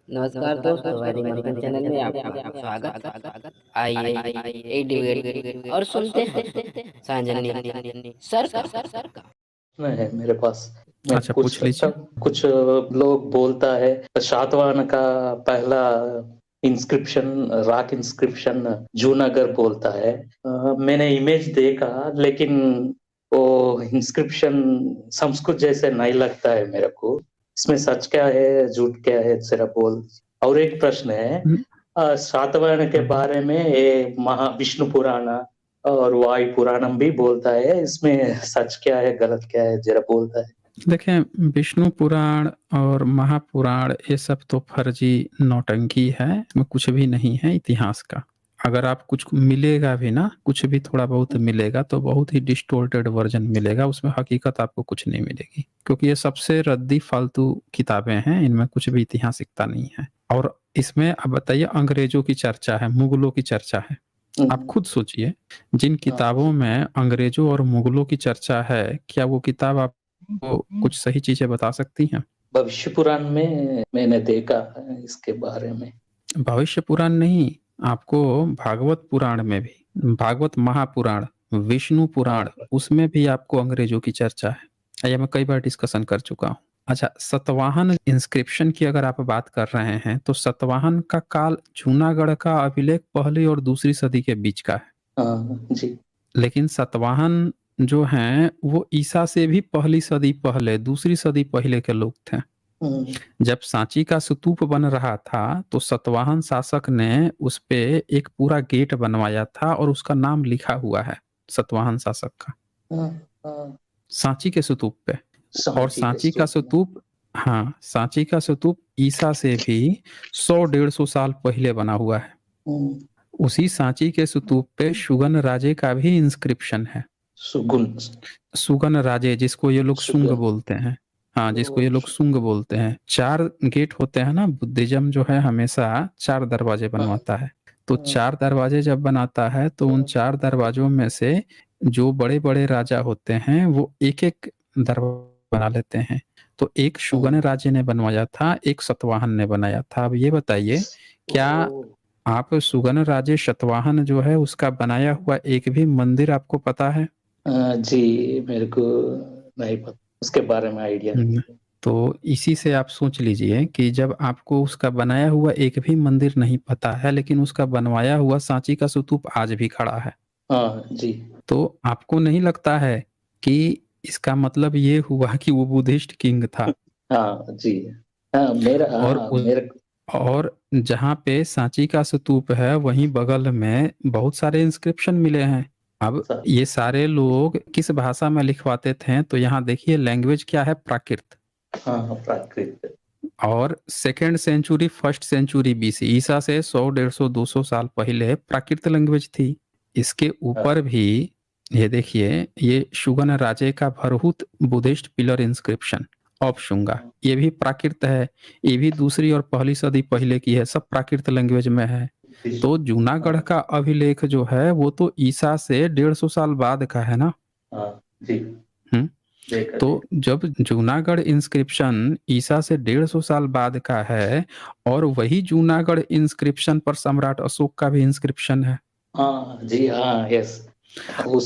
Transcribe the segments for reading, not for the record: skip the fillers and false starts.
नमस्कार दोस्तों, हमारी मनोरंजन चैनल में आपका स्वागत। आइए ये डिबेट और सुनते हैं सांजनी सर का। है मेरे पास। मैं अच्छा, पूछ पूछ सकता लीजिए। हूँ? कुछ लोग बोलता है सातवाहन का पहला इंस्क्रिप्शन, रॉक इंस्क्रिप्शन जूनागढ़ बोलता है। मैंने इमेज देखा, लेकिन वो इंस्क्रिप्शन संस्कृत जैसे नहीं लगता है मेरे को। इसमें सच क्या है, झूठ क्या है, जरा बोल। और एक प्रश्न है, हम्म, सातवाहन के बारे में ये महा विष्णु पुराण और वायु पुराणम भी बोलता है। इसमें सच क्या है, गलत क्या है, जरा बोलता है। देखें, विष्णु पुराण और महापुराण ये सब तो फर्जी नौटंकी है, इसमें कुछ भी नहीं है इतिहास का। अगर आप कुछ मिलेगा भी ना, कुछ भी थोड़ा बहुत मिलेगा तो बहुत ही डिस्टोर्टेड वर्जन मिलेगा, उसमें हकीकत आपको कुछ नहीं मिलेगी, क्योंकि ये सबसे रद्दी फालतू किताबें हैं, इनमें कुछ भी ऐतिहासिकता नहीं है। और इसमें अब बताइए, अंग्रेजों की चर्चा है, मुगलों की चर्चा है। आप खुद सोचिए, जिन किताबों में अंग्रेजों और मुगलों की चर्चा है, क्या वो किताब आपको कुछ सही चीजें बता सकती हैं? भविष्य पुराण में मैंने देखा है इसके बारे में। भविष्य पुराण नहीं, आपको भागवत पुराण में भी, भागवत महापुराण, विष्णु पुराण, उसमें भी आपको अंग्रेजों की चर्चा है। यह मैं कई बार डिस्कशन कर चुका हूँ। अच्छा, सतवाहन इंस्क्रिप्शन की अगर आप बात कर रहे हैं, तो सतवाहन का काल जूनागढ़ का अभिलेख पहली और दूसरी सदी के बीच का है। जी। लेकिन सतवाहन जो हैं वो ईसा से भी पहली सदी पहले, दूसरी सदी पहले के लोग थे। जब सांची का स्तूप बन रहा था तो सतवाहन शासक ने उस पे एक पूरा गेट बनवाया था और उसका नाम लिखा हुआ है सतवाहन शासक का, सांची के स्तूप पे। और सांची का स्तूप, हाँ, सांची का स्तूप ईसा से भी 100-150 साल पहले बना हुआ है। उसी सांची के स्तूप पे सुगन राजे का भी इंस्क्रिप्शन है। सुगन राजे, जिसको ये लोग सुंग बोलते हैं। हाँ, जिसको ये लोग सुंग बोलते हैं। 4 गेट होते हैं ना, बुद्धिज्म जो है हमेशा 4 दरवाजे बनवाता है। तो 4 दरवाजे जब बनाता है तो उन 4 दरवाजों में से जो बड़े बड़े राजा होते हैं वो एक एक दरवाजा बना लेते हैं। तो एक सुगन राजे ने बनवाया था, एक सतवाहन ने बनाया था। अब ये बताइए, क्या आप सुगन राजे सतवाहन जो है उसका बनाया हुआ एक भी मंदिर आपको पता है? जी, मेरे को नहीं पता, उसके बारे में आइडिया नहीं। तो इसी से आप सोच लीजिए कि जब आपको उसका बनाया हुआ एक भी मंदिर नहीं पता है, लेकिन उसका बनवाया हुआ सांची का स्तूप आज भी खड़ा है। जी। तो आपको नहीं लगता है कि इसका मतलब ये हुआ कि वो बुद्धिस्ट किंग था? जी। मेरा और जहाँ पे सांची का स्तूप है वहीं बगल में बहुत सारे इंस्क्रिप्शन मिले हैं। अब ये सारे लोग किस भाषा में लिखवाते थे? तो यहाँ देखिए, लैंग्वेज क्या है? प्राकृत। प्राकृत। और 2nd century 1st century BC, ईसा से 100, 150, 200 साल पहले प्राकृत लैंग्वेज थी। इसके ऊपर भी ये देखिए, ये शुगन राजे का Bharhut Buddhist pillar inscription of Shunga, ये भी प्राकृत है। ये भी दूसरी और पहली सदी पहले की है, सब प्राकृत लैंग्वेज में है। तो जूनागढ़ का अभिलेख जो है वो तो ईसा से 150 साल बाद का है ना। जी। तो जब जूनागढ़ इंस्क्रिप्शन ईसा से 150 साल बाद का है, और वही जूनागढ़ इंस्क्रिप्शन पर सम्राट अशोक का भी इंस्क्रिप्शन है। जी, यस।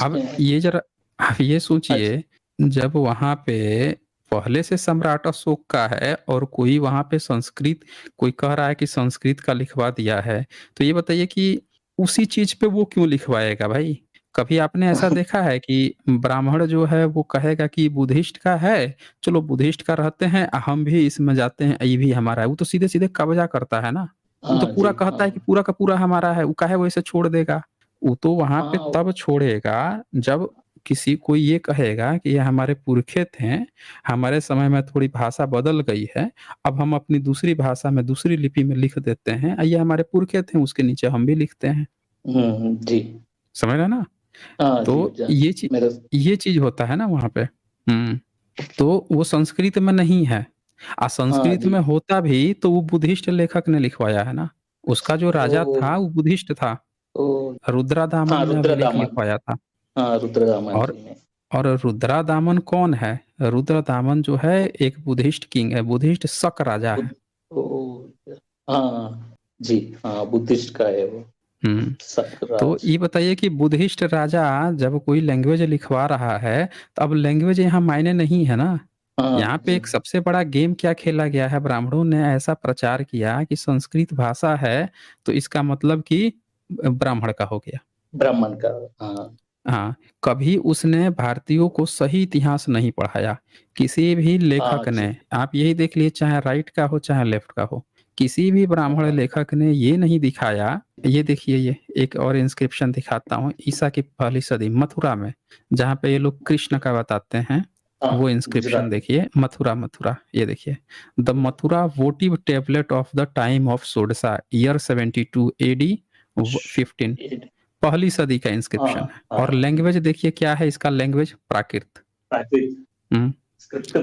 अब ये जरा आप ये सोचिए, जब वहां पे पहले से सम्राट अशोक का है और कोई वहां पे संस्कृत, कोई कह रहा है कि संस्कृत का लिखवा दिया है, तो ये बताइए कि उसी चीज पे वो क्यों लिखवाएगा भाई? कभी आपने ऐसा देखा है कि ब्राह्मण जो है वो कहेगा कि बुद्धिस्ट का है, चलो बुद्धिस्ट का रहते हैं, हम भी इसमें जाते हैं, ये भी हमारा है? वो तो सीधे सीधे कब्जा करता है ना। वो तो पूरा कहता है कि पूरा का पूरा हमारा है, वो काहे वैसे छोड़ देगा? वो तो वहां पे तब छोड़ेगा जब किसी को ये कहेगा कि ये हमारे पुरखे थे, हमारे समय में थोड़ी भाषा बदल गई है, अब हम अपनी दूसरी भाषा में, दूसरी लिपि में लिख देते हैं, ये हमारे पुरखे थे, उसके नीचे हम भी लिखते हैं। जी। समझ रहे ना? तो ये चीज होता है ना वहां पे। तो वो संस्कृत में नहीं है, संस्कृत में होता भी तो वो बुद्धिस्ट लेखक ने लिखवाया है ना। उसका जो राजा था वो बुद्धिस्ट था, रुद्रादामन ने अभिलेख लिखवाया था। और रुद्रादामन कौन है? रुद्रदामन जो है एक बुद्धिस्ट किंग है, बुद्धिस्ट शक राजा है। हाँ जी, हाँ बुद्धिस्ट का है वो तो ये बताइए कि बुद्धिस्ट राजा जब कोई लैंग्वेज लिखवा रहा है तो अब लैंग्वेज यहाँ मायने नहीं है ना। यहाँ पे एक सबसे बड़ा गेम क्या खेला गया है, ब्राह्मणों ने ऐसा प्रचार किया कि संस्कृत भाषा है तो इसका मतलब कि ब्राह्मण का हो गया, ब्राह्मण का। हाँ, कभी उसने भारतीयों को सही इतिहास नहीं पढ़ाया, किसी भी लेखक ने। आप यही देख लिए, चाहे राइट का हो चाहे लेफ्ट का हो, किसी भी ब्राह्मण लेखक ने ये नहीं दिखाया। ये देखिए, ये एक और इंस्क्रिप्शन दिखाता हूँ, ईसा की पहली सदी मथुरा में, जहाँ पे ये लोग कृष्ण का बताते हैं। वो इंस्क्रिप्शन देखिए, मथुरा, ये देखिए, the Mathura votive tablet of the time of Sodasa, year 72 AD 15, पहली सदी का इंस्क्रिप्शन है। और लैंग्वेज देखिए क्या है इसका, लैंग्वेज प्राकृत।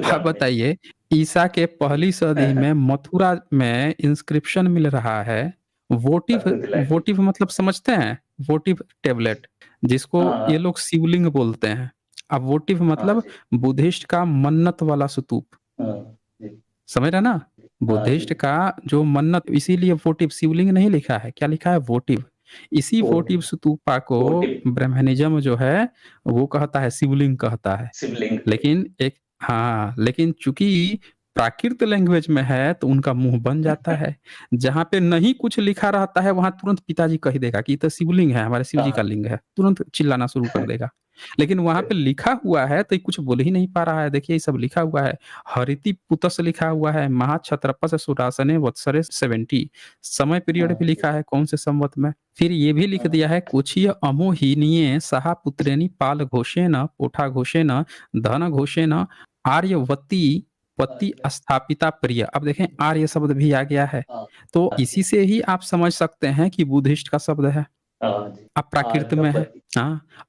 अब बताइए, ईसा के पहली सदी में मथुरा में इंस्क्रिप्शन मिल रहा है, वोटिव मतलब समझते हैं, वोटिव टेबलेट, जिसको ये लोग शिवलिंग बोलते हैं। अब वोटिव मतलब बुद्धिस्ट का मन्नत वाला स्तूप, समझ रहे ना, बुद्धिस्ट का जो मन्नत, इसीलिए वोटिव, शिवलिंग नहीं लिखा है, क्या लिखा है, वोटिव। इसी वोटिव स्तूपा को ब्रह्मनिज्म जो है वो कहता है शिवलिंग कहता है। लेकिन लेकिन चूंकि प्राकृत लैंग्वेज में है तो उनका मुंह बन जाता है। जहां पे नहीं कुछ लिखा रहता है वहां तुरंत पिताजी कह देगा कि तो शिवलिंग है, हमारे शिव जी का लिंग है, तुरंत चिल्लाना शुरू कर देगा। लेकिन वहां पे लिखा हुआ है तो कुछ बोल ही नहीं पा रहा है। देखिए, ये सब लिखा हुआ है, हरिति पुतस लिखा हुआ है, महाक्षत्रपस सुरासने वत्सरे 70, समय पीरियड भी लिखा है, कौन से संवत में। फिर ये भी लिख दिया है, कुछीय अमोहिनीय सहा पुत्रेणी पाल घोषेन पोठा घोषेन धन घोषेन आर्यवती पति स्थापिता प्रिय। अब देखें, आर्य शब्द भी आ गया है, तो इसी से ही आप समझ सकते हैं कि बुद्धिस्ट का शब्द है, अब प्राकृत में है।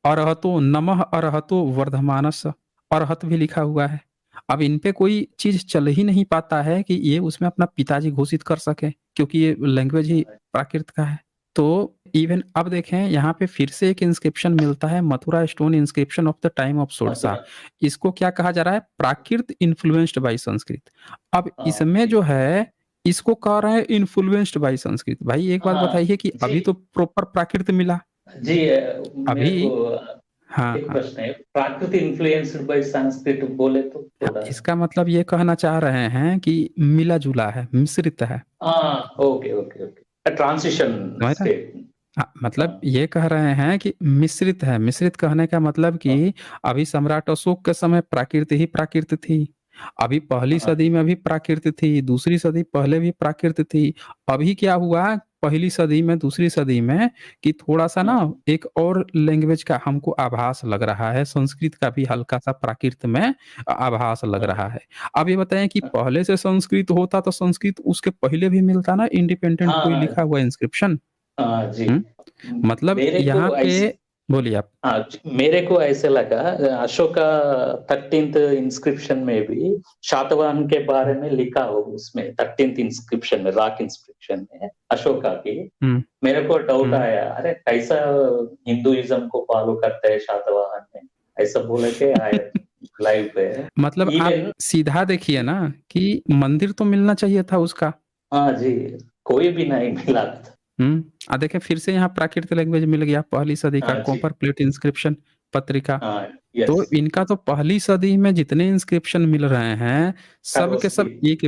अरहतो नमः अरहतो वर्धमानस, अरहत भी लिखा हुआ है। अब इन पे कोई चीज चल ही नहीं पाता है कि ये उसमें अपना पिताजी घोषित कर सके, क्योंकि ये लैंग्वेज ही प्राकृत का है। तो इवन अब देखें, यहाँ पे फिर से एक इंस्क्रिप्शन मिलता है, Mathura stone inscription of the time of Sodasa. इसको क्या कहा जा रहा है, प्राकृत इन्फ्लुएंस्ड बाय संस्कृत। अब इसमें जो है इसको कह रहे हैं इन्फ्लुएंस्ड बाय संस्कृत। भाई एक बात बताइए कि अभी तो प्रॉपर प्राकृत मिला जी, अभी। एक प्रश्न है, प्राकृत इन्फ्लुएंस्ड बाय संस्कृत बोले तो थोड़ा, इसका मतलब ये कहना चाह रहे हैं कि मिला जुला है, मिश्रित है। ओके, ट्रांजिशन स्टेट, मतलब ये कह रहे हैं कि मिश्रित है। मिश्रित कहने का मतलब कि अभी सम्राट अशोक के समय प्राकृत ही प्राकृत थी, अभी पहली सदी में भी प्राकृत थी, दूसरी सदी पहले भी प्राकृत थी। अभी क्या हुआ, पहली सदी में दूसरी सदी में, कि थोड़ा सा ना एक और लैंग्वेज का हमको आभास लग रहा है, संस्कृत का भी हल्का सा प्राकृत में आभास लग रहा है। अब ये बताएं कि पहले से संस्कृत होता तो संस्कृत उसके पहले भी मिलता ना, इंडिपेंडेंट कोई लिखा हुआ इंस्क्रिप्शन। मतलब यहाँ पे बोलिए आप। मेरे को ऐसे लगा, अशोका 13th इंस्क्रिप्शन में भी शातवाहन के बारे में लिखा हो, उसमें 13th इंस्क्रिप्शन में, रॉक इंस्क्रिप्शन में अशोका की। मेरे को डाउट आया, अरे कैसा हिंदुइज्म को फॉलो करते हैं शातवाहन में, ऐसा बोले के आए लाइव पे। मतलब आप सीधा देखिए ना कि मंदिर तो मिलना चाहिए था उसका। हाँ जी, कोई भी नहीं मिला था। देखें, फिर से यहाँ प्राकृत लैंग्वेज मिल गया, पहली सदी का कॉपर प्लेट इंस्क्रिप्शन पत्रिका। तो इनका तो पहली सदी में जितने इंस्क्रिप्शन मिल रहे हैं सब के सब एक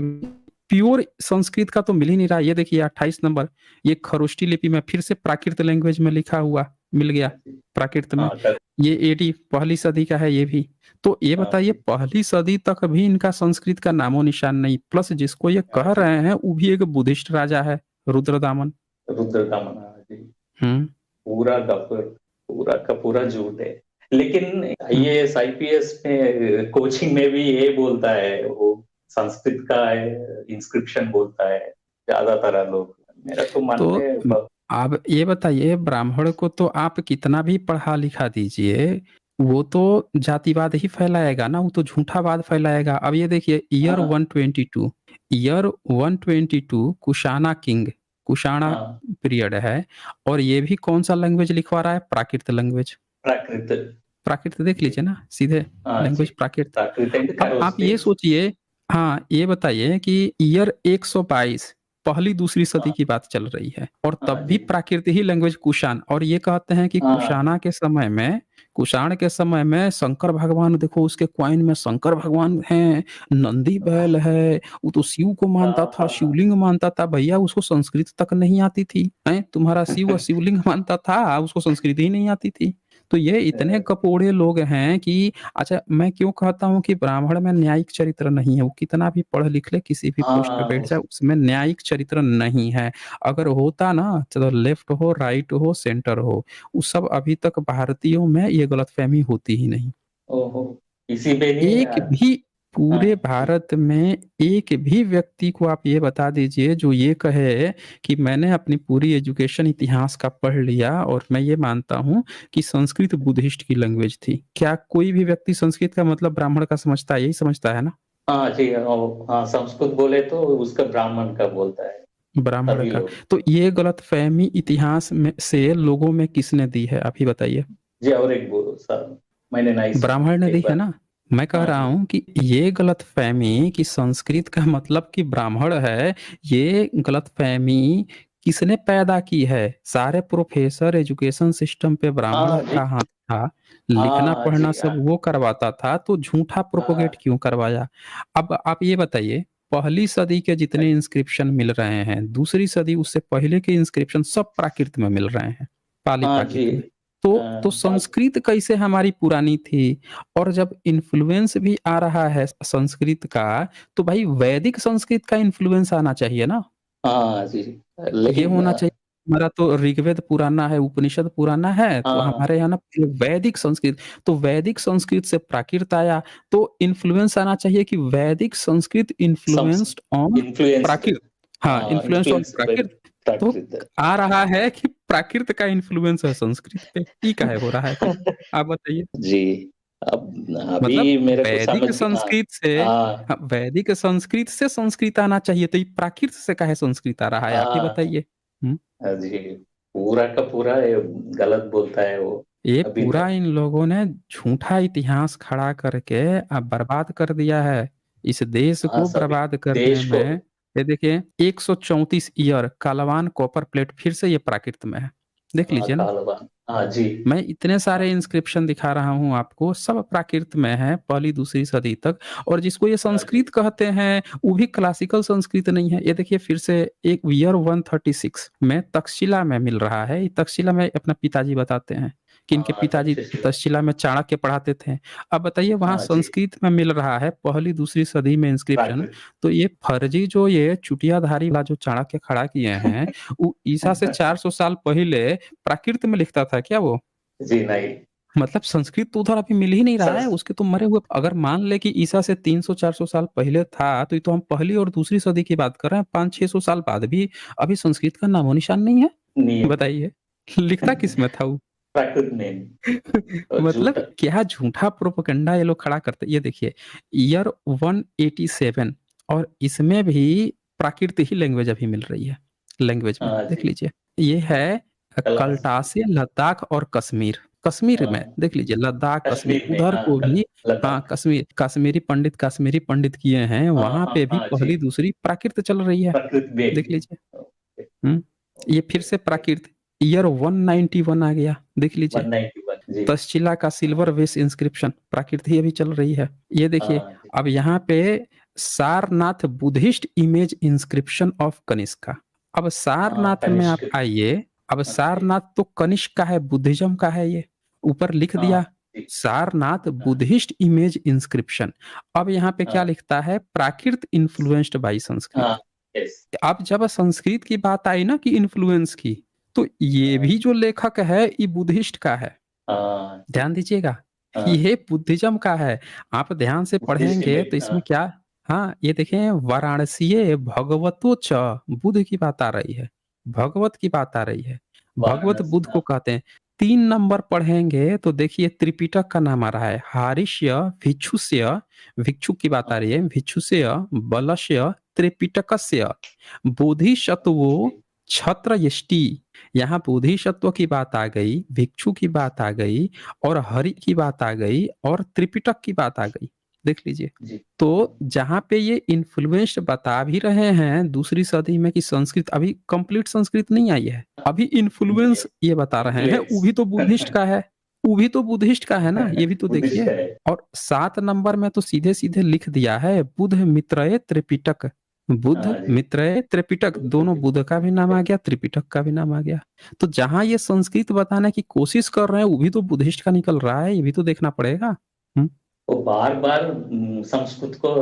प्योर संस्कृत का तो मिल ही नहीं रहा। ये देखिए 28 नंबर, ये खरोष्टी लिपि में फिर से प्राकृत लैंग्वेज में लिखा हुआ मिल गया प्राकृत में। ये 80 पहली सदी का है ये भी। तो ये बताइए, पहली सदी तक भी इनका संस्कृत का नामो निशान नहीं, प्लस जिसको ये कह रहे हैं वो भी एक बुद्धिस्ट राजा है, रुद्रदामन। पूरा का पूरा झूठ है। लेकिन IAS IPS में कोचिंग में भी ये बोलता है, वो संस्कृत का है इंस्क्रिप्शन बोलता है ज्यादातर लोग। मेरा तो मन है। आप ये बताइए, ब्राह्मण को तो आप कितना भी पढ़ा लिखा दीजिए, वो तो जातिवाद ही फैलाएगा ना, वो तो झूठावाद फैलाएगा। अब ये देखिए, year 122 Kushana king, Kushana period है, और ये भी कौन सा लैंग्वेज लिखवा रहा है, प्राकृत लैंग्वेज। प्राकृत देख लीजिए ना, सीधे लैंग्वेज प्राकृत। आप ये सोचिए, ये बताइए कि ईयर 122 पहली दूसरी सदी हाँ की बात चल रही है, और हाँ तब भी जी प्राकृत ही लैंग्वेज कुषाण। और ये कहते हैं कि हाँ कुषाण के समय में शंकर भगवान, देखो उसके क्वाइन में शंकर भगवान हैं, नंदी बैल है, वो तो शिव को मानता था, हाँ शिवलिंग मानता था। भैया उसको संस्कृत तक नहीं आती थी। हैं, तुम्हारा शिव शिवलिंग मानता था, उसको संस्कृत ही नहीं आती थी। तो ये इतने कपोड़े लोग हैं कि अच्छा, मैं क्यों कहता हूँ कि ब्राह्मण में न्यायिक चरित्र नहीं है। वो कितना भी पढ़ लिख ले, किसी भी पोस्ट पे हाँ बैठ जाए, उसमें न्यायिक चरित्र नहीं है। अगर होता ना, तो लेफ्ट हो, राइट हो, सेंटर हो, वो सब अभी तक भारतीयों में ये गलतफहमी होती ही नहीं। ओहो इसी पे ही एक भी हाँ पूरे जी भारत में एक भी व्यक्ति को आप ये बता दीजिए जो ये कहे कि मैंने अपनी पूरी एजुकेशन इतिहास का पढ़ लिया और मैं ये मानता हूँ कि संस्कृत बुद्धिस्ट की लैंग्वेज थी। क्या कोई भी व्यक्ति संस्कृत का मतलब ब्राह्मण का समझता है? यही समझता है ना, हाँ जी हाँ संस्कृत बोले तो उसका ब्राह्मण का बोलता है ब्राह्मण सभी का। लोग तो ये गलतफहमी इतिहास में से लोगों में किसने दी है, आप ही बताइए। जी और एक बोलो सर मैंने नहीं सुना ब्राह्मण ने दी एक है बार ना। मैं कह हाँ रहा जी हूं कि ये गलतफहमी कि संस्कृत का मतलब कि ब्राह्मण है, ये गलतफहमी किसने पैदा की है? सारे प्रोफेसर, एजुकेशन सिस्टम पे ब्राह्मण हाँ जी का हाथ था, हाँ लिखना हाँ पढ़ना जी सब वो करवाता था, तो झूठा प्रोपोगेट हाँ क्यों करवाया? अब आप ये बताइए, पहली सदी के जितने इंस्क्रिप्शन मिल रहे हैं, दूसरी सदी उससे पहले के इंस्क्रिप्शन सब प्राकृत में मिल रहे हैं, पाली हाँ जी प्राकृत में। तो संस्कृत कैसे हमारी पुरानी थी? और जब इन्फ्लुएंस भी आ रहा है संस्कृत का, तो भाई वैदिक संस्कृत का इन्फ्लुएंस आना चाहिए ना। हाँ जी ये लेकिन होना चाहिए, हमारा तो ऋग्वेद पुराना है, उपनिषद पुराना है, तो हाँ हमारे यहाँ ना पहले वैदिक संस्कृत, तो वैदिक संस्कृत से प्राकृत आया, तो इन्फ्लुएंस आना चाहिए कि वैदिक संस्कृत इन्फ्लुएंस्ड ऑन इन्फ्लुएंस्ड प्राकृत। हाँ, इन्फ्लुएंस ऑन इन्फ्लुएंस प्राकृत। तो प्राकृत आ रहा है कि प्राकृत का इन्फ्लुएंस है संस्कृत पे, ये काहे हो रहा है फिर? आप बताइए। जी अब मतलब अभी मेरे को वैदिक समझ गया संस्कृत से, हाँ हाँ, वैदिक संस्कृत से संस्कृत आना चाहिए, तो ये प्राकृत से काहे संस्कृत आ रहा है, आप ही हाँ बताइए। हाँ जी पूरा का पूरा ये गलत बोलता है वो ये अभी पूरा तक इन लोगों ने झूठा इतिहास खड़ा करके अब बर्बाद कर दिया है, इस देश हाँ को सभी बर्बाद करने देश को में। ये देखिए, 134 ईयर कालवान कॉपर प्लेट फिर से ये प्राकृत में है, देख लीजिए ना। कालवा हाँ जी मैं इतने सारे इंस्क्रिप्शन दिखा रहा हूँ आपको, सब प्राकृत में है, पहली दूसरी सदी तक। और जिसको ये हाँ जी संस्कृत कहते हैं, वो भी क्लासिकल संस्कृत नहीं है। ये देखिए फिर से एक ईयर 136 में तक्षशिला में मिल रहा है। ये तक्षशिला में अपना पिताजी बताते हैं कि इनके हाँ पिताजी तक्षशिला तक्षशिला में चाणक्य पढ़ाते थे। अब बताइए, वहां हाँ जी संस्कृत में मिल रहा है पहली दूसरी सदी में इंस्क्रिप्शन। प्राकृत तो ये फर्जी जो ये चुटियाधारी वाला जो चाणक्य खड़ा किए हैं, वो ईसा से 400 साल पहले प्राकृत में लिखता था क्या वो? जी नहीं मतलब संस्कृत तो उधर अभी मिल ही नहीं रहा है, संस उसके तो मरे हुए। अगर मान ले कि ईसा से 300-400 साल पहले था, तो ये तो हम पहली और दूसरी सदी की बात कर रहे हैं, 500-600 साल बाद भी अभी संस्कृत का नामो निशान नहीं है। नियम बताइए, लिखता किस में था वो? प्राकृत नेम और मतलब झूठा क्या झूठा प्रोपेगेंडा ये लोग खड़ा करते। ये देखिए, ईयर 187, और इसमें भी प्राकृत ही लैंग्वेज अभी मिल रही है, लैंग्वेज में हाँ देख जी लीजिए। ये है क्लास कल्टासे, लद्दाख और कश्मीर। कश्मीर में हाँ देख लीजिए, लद्दाख, कश्मीर, कश्मीर में उधर हाँ को भी। हाँ, लद्दाख कश्मीर, कश्मीरी पंडित किए हैं, हाँ वहां हाँ पे भी हाँ जी पहली दूसरी प्राकृत चल रही है, प्रकृति देख में लीजिए। ये फिर से प्राकृत, ईयर 191 आ गया, देख लीजिए। 191 जी तक्षशिला का सिल्वर वेस इंस्क्रिप्शन प्राकृत ही अभी चल रही है। ये देखिए, हाँ जी अब यहाँ पे Sarnath Buddhist image inscription of Kanishka. अब हाँ सारनाथ में आप कनिष्क आइए, अब हाँ जी सारनाथ तो कनिष्क का है, बुद्धिज्म का है। ये ऊपर लिख हाँ दिया जी सारनाथ हाँ बुद्धिस्ट इमेज इंस्क्रिप्शन। अब यहाँ पे क्या हाँ लिखता है? प्राकृत इन्फ्लुएंस्ड बाई हाँ संस्कृत। यस अब जब संस्कृत की बात आई ना कि इन्फ्लुएंस की, तो ये हाँ भी जो लेखक है ये बुद्धिस्ट का है, हाँ जी ध्यान दीजिएगा। हाँ ये बुद्धिज्म का है। आप ध्यान से बुद्धिस्ट पढ़ेंगे इमेज तो हाँ इसमें क्या, हाँ ये देखें, वाराणसी भगवतो च, बुद्ध की बात आ रही है, भगवत की बात आ रही है। भगवत बुद्ध वाराणसी को हाँ कहते हैं। 3 नंबर पढ़ेंगे तो देखिए, त्रिपिटक का नाम आ रहा है, हारिष्य भिक्षुस्य, भिक्षु की बात आ रही है, भिक्षुस्य बलस्य त्रिपिटकस्य बोधिसत्वो जी छत्र यष्टि। यहाँ बोधिसत्व की बात आ गई, भिक्षु की बात आ गई, और हरि की बात आ गई, और त्रिपिटक की बात आ गई। देख लीजिए। जी तो जहाँ पे ये इन्फ्लुएंस्ड बता भी रहे हैं दूसरी सदी में कि संस्कृत अभी कंप्लीट संस्कृत नहीं आई है, अभी इन्फ्लुएंस ये बता रहे हैं, वो भी तो बुद्धिस्ट का है, वो भी तो बुद्धिस्ट का है ना, ये भी तो बुद्धिस्ट देखिए। है। और 7 नंबर में तो सीधे सीधे लिख दिया है बुद्ध मित्रये त्रिपिटक, बुद्ध हाँ जी, मित्रये त्रिपिटक, दोनों बुद्ध का भी नाम आ गया, त्रिपिटक का भी नाम आ गया। तो जहां ये संस्कृत बताने की कोशिश कर रहे हैं वो भी तो बुद्धिस्ट का निकल रहा है, ये भी तो देखना पड़ेगा। वो बार बार संस्कृत को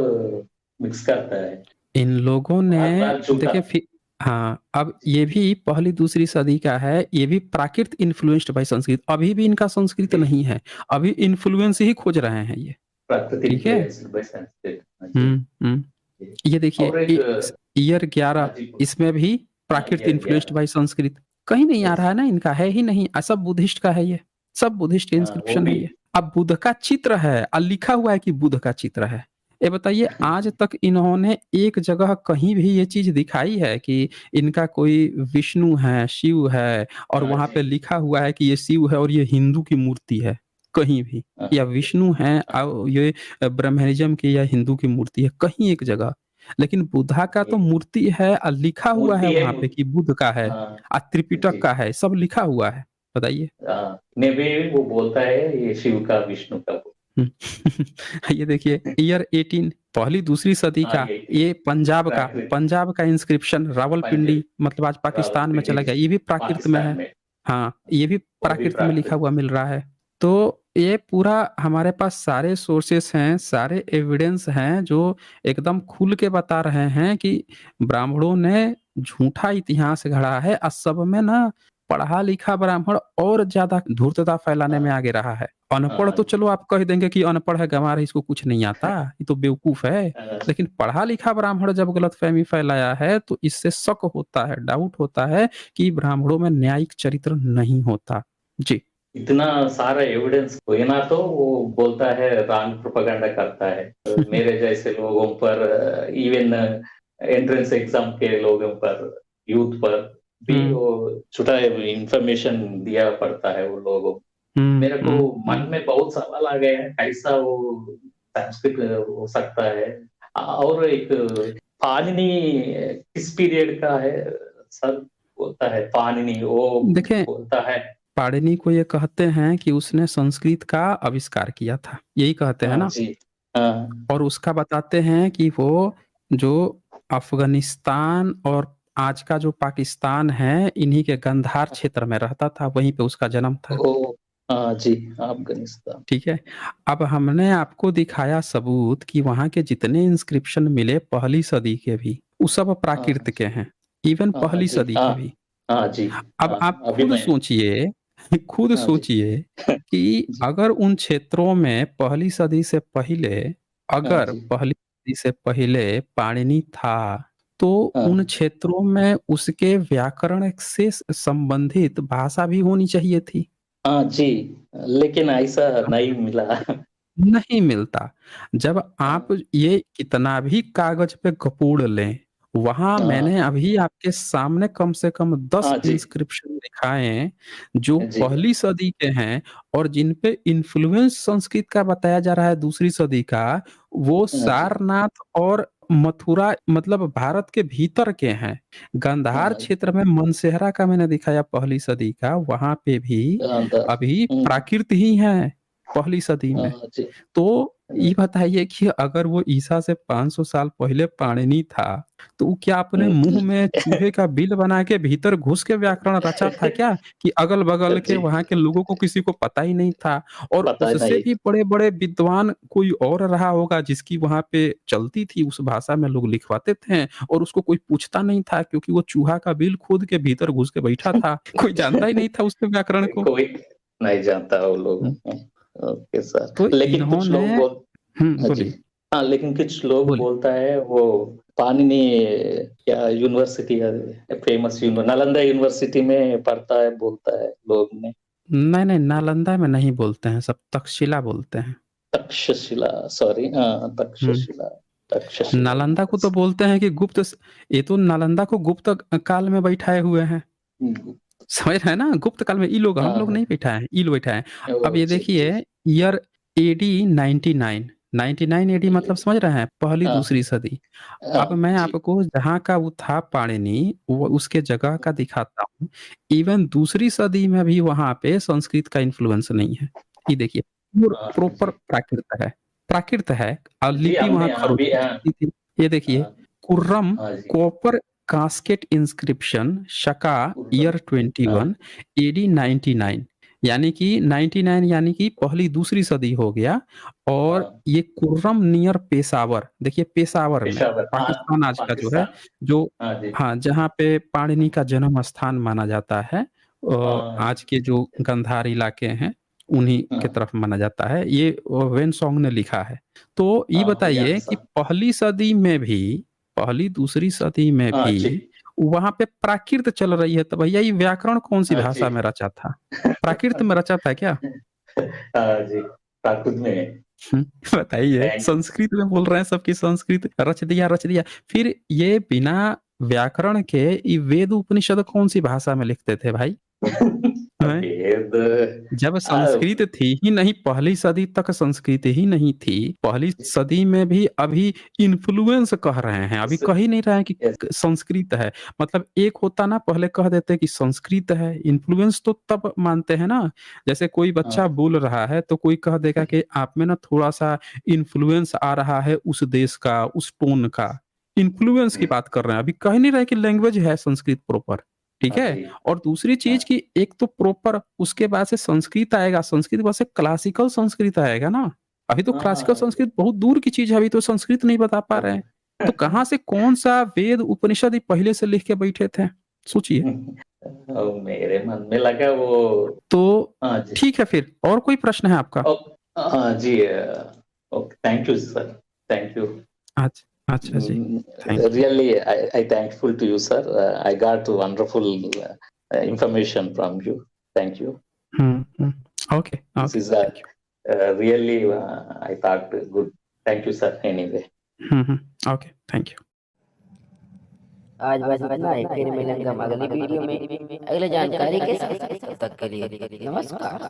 मिक्स करता है, इन लोगों ने बार बार झूठा। देखिए फिर, हाँ अब ये भी पहली दूसरी सदी का है, ये भी प्राकृत इन्फ्लुएंस्ड बाय संस्कृत, अभी भी इनका संस्कृत नहीं है, अभी इन्फ्लुएंस ही खोज रहे हैं ये, प्राकृतिक ठीक है। influence by Sanskrit. हाँ जी। ये देखिए और एक ईयर हाँ 11 जी, इसमें भी प्राकृत ये इन्फ्लुएंस्ड बाय संस्कृत कहीं नहीं आ Yes, रहा है ना, इनका है ही नहीं, सब बुद्धिस्ट का है ये, सब बुद्धिस्ट वो इंस्क्रिप्शन है भी ये। अब बुद्ध का चित्र है और लिखा हुआ है कि बुद्ध का चित्र है। ये बताइए आज तक इन्होंने एक जगह कहीं भी ये चीज दिखाई है कि इनका कोई विष्णु है, शिव है, और हाँ वहां जी, पे लिखा हुआ है कि ये शिव है और ये हिंदू की मूर्ति है, कहीं भी, हाँ, या विष्णु है और ये ब्रह्मनिज्म की या हिंदू की मूर्ति है, कहीं एक जगह। लेकिन बुद्धा का तो मूर्ति है और लिखा हुआ है मूर्ति है। वहां पे कि बुद्ध का है, हाँ और त्रिपिटक जी, का है, सब लिखा हुआ है, बताइए। हाँ ने भी वो बोलता है ये शिव का विष्णु का। ये देखिए ईयर 18 पहली दूसरी सदी हाँ का, ये प्राकृत पंजाब का इंस्क्रिप्शन पंच रावलपिंडी, मतलब आज पाकिस्तान में रावलपिंडी चला गया, ये भी प्राकृत में पाकिस्तान है। में, हाँ ये भी वो भी प्राकृत में लिखा प्राकृत। हुआ मिल रहा है। तो ये पूरा हमारे पास सारे सोर्सेस हैं, सारे एविडेंस हैं जो एकदम खुल के बता रहे हैं कि ब्राह्मणों ने झूठा इतिहास गढ़ा है, और सब में ना पढ़ा लिखा ब्राह्मण और ज्यादा धूर्तता फैलाने में हाँ आगे रहा है। अनपढ़ हाँ तो जी, चलो आप कह देंगे कि अनपढ़ है, गंवार है, इसको कुछ नहीं आता, ये तो बेवकूफ है। हाँ, लेकिन पढ़ा लिखा ब्राह्मण जब गलतफहमी फैलाया है तो इससे शक होता है, डाउट होता है कि ब्राह्मणों में न्यायिक चरित्र नहीं होता। जी इतना सारा एविडेंस हुए ना तो वो बोलता है रॉन्ग प्रोपेगेंडा करता है। मेरे जैसे लोगों पर, इवन एंट्रेंस एग्जाम के लोगों पर, यूथ पर भी वो झूठा इंफॉर्मेशन दिया पड़ता है वो लोगों को। मेरे को मन में बहुत सवाल आ गए हैं, कैसा वो संस्कृत हो सकता है। और एक पाणिनि किस पीरियड का है सर, बोलता है पाणिनि, वो देखें, बोलता है। पाणिनि को ये कहते हैं कि उसने संस्कृत का आविष्कार किया था, यही कहते हैं हाँ ना। जी, हाँ और उसका बताते हैं कि वो जो अफगानिस्तान और आज का जो पाकिस्तान है, इन्हीं के गंधार क्षेत्र में रहता था, वहीं पे उसका जन्म था। ओ, हाँ जी, अफगानिस्तान। ठीक है। अब हमने आपको दिखाया सबूत कि वहां के जितने इंस्क्रिप्शन मिले पहली सदी के भी, वो सब प्राकृत हाँ के हैं, इवन हाँ पहली जी, सदी हाँ के भी। हाँ जी, अब हाँ आप अभी खुद मैं, सोचिए, खुद हाँ जी, सोचिए कि जी, अगर उन क्षेत्रों में पहली सदी से पहले, हाँ अगर जी, पहली सदी से पहले पाणिनि था, तो उन हाँ क्षेत्रों में उसके व्याकरण से संबंधित भाषा भी होनी चाहिए थी। हाँ जी, लेकिन ऐसा नहीं मिला। नहीं मिलता। जब आप हाँ ये कितना भी कागज पे गपूड़ लें, वहां हाँ मैंने अभी आपके सामने कम से कम 10 हाँ जी, इंस्क्रिप्शन दिखाए जो जी, पहली सदी के हैं, और जिन पे इन्फ्लुएंस संस्कृत का बताया जा रहा है दूसरी सदी का, वो हाँ जी, सारनाथ और मथुरा, मतलब भारत के भीतर के हैं। गांधार हाँ क्षेत्र में मनसेहरा का मैंने दिखाया पहली सदी का, वहां पे भी अभी हम्म, प्राकृत ही है पहली सदी में। हाँ जी, तो ये बताइए कि अगर वो ईसा से 500 साल पहले पाणिनि था, तो वो क्या अपने मुंह में चूहे का बिल बना के भीतर घुस के व्याकरण रचा था क्या, कि अगल बगल के जी, वहां के लोगों को किसी को पता ही नहीं था? और पता उससे नहीं। भी बड़े बड़े विद्वान कोई और रहा होगा जिसकी वहां पे चलती थी, उस भाषा में लोग लिखवाते थे, और उसको कोई पूछता नहीं था क्योंकि वो चूहा का बिल खोद के भीतर घुस के बैठा था, कोई जानता ही नहीं था उसके व्याकरण को। कोई नहीं जानता वो लोग। ओके तो सर, लेकिन कुछ इन्होंने, लोग बोल, हाँ जी, बोलिए, हाँ लेकिन कुछ लोग बोलिए। बोलता है वो पाणिनि क्या यूनिवर्सिटी है, फेमस नालंदा यूनिवर्सिटी में पढ़ता है, बोलता है लोग ने। नहीं नहीं, नालंदा में नहीं बोलते हैं, सब तक्षशिला बोलते हैं। तक्षशिला, सॉरी, हाँ हम्म तक्षशिला, तक्षशिला नालंदा को तो यूनिवर्सिटी। बोलते हैं कि ये तो नालंदा को गुप्त काल में बैठाए हुए हैं, समझ रहे हैं ना, गुप्त काल में। ई लोग, हम लोग हाँ नहीं बैठाए हैं, ई लोग बैठाए हैं। अब ओ ये जी जी, देखिए ईयर AD 99, 99 एडी मतलब समझ रहे हैं, पहली हाँ, दूसरी सदी। अब मैं जी। आपको जहाँ का वो था पाणिनि, वो उसके जगह का दिखाता हूँ। इवन दूसरी सदी में भी वहाँ पे संस्कृत का इन्फ्लुएंस नहीं है। ये देखिए, प्रॉपर जी। प्राकृत है, प्राकृत है और जी, लिपि वहाँ हमने हाँ, अभी खरोष्ठी चलती थी। ये देखिए, हाँ, कुर्रम हाँ जी। कॉपर कास्केट इंस्क्रिप्शन शका ईयर 21 हाँ, एडी 99, यानी कि 99 यानी कि पहली दूसरी सदी हो गया। और हाँ, ये कुर्रम नियर पेशावर, देखिए पेशावर में, पेशावर, हाँ, पाकिस्तान आज का जो है, पाकिस्तान। जो हाँ जी। हाँ, जहाँ पे पाणिनि का जन्म स्थान माना जाता है, हाँ, आज के जो गंधार इलाके हैं, उन्हीं के हाँ, तरफ माना जाता है। ये वेन सॉन्ग ने लिखा है। तो ये हाँ, याद बताइए कि सर। पहली सदी में भी, पहली दूसरी सदी में हाँ भी जी। वहाँ पे प्राकृत चल रही है, तो भैया ये व्याकरण कौन सी हाँ जी। भाषा में रचा था? प्राकृत में रचा था क्या? हाँ जी, प्राकृत में। बताइए, थैंक संस्कृत में बोल रहे हैं सबकी, संस्कृत रच दिया रच दिया। फिर ये बिना व्याकरण के ये वेद उपनिषद कौन सी भाषा में लिखते थे भाई? हैं? वेद। जब आ, संस्कृत थी ही नहीं, पहली सदी तक संस्कृत ही नहीं थी, पहली सदी में भी अभी इन्फ्लुएंस कह रहे हैं, अभी कह ही नहीं रहे हैं कि यस, संस्कृत है। मतलब एक होता ना, पहले कह देते कि संस्कृत है, इन्फ्लुएंस तो तब मानते हैं ना। जैसे कोई बच्चा हाँ, बोल रहा है तो कोई कह देगा कि आप में ना थोड़ा सा इन्फ्लुएंस आ रहा है उस देश का, उस टोन का। इन्फ्लुएंस की बात कर रहे हैं, अभी कह नहीं रहे कि लैंग्वेज है संस्कृत प्रॉपर। ठीक हाँ है। जी। और दूसरी चीज हाँ, कि एक तो प्रॉपर उसके बाद से संस्कृत आएगा, संस्कृत बाद से क्लासिकल संस्कृत आएगा ना। अभी तो क्लासिकल हाँ, संस्कृत बहुत दूर की चीज है, अभी तो संस्कृत नहीं बता पा रहे हैं। तो कहाँ से कौन सा वेद उपनिषद ये पहले से लिख के बैठे थे? सोचिए। मेरे मन में लगा वो। तो हाँ जी। ठीक है, फिर और कोई प्रश्न है आपका? हाँ जी। Okay, thank you sir. Thank you. अच्छा अच्छा जी, thank you. Really, I thankful to you, sir. I got wonderful information from you. Thank you. Okay This okay, is thank you. really, I thought good. Thank you, sir. Anyway. Okay, thank you. आज बस इतना ही, फिर मिलेंगे हम अगली video में अगले जानकारी के साथ। तब तक के लिए नमस्कार।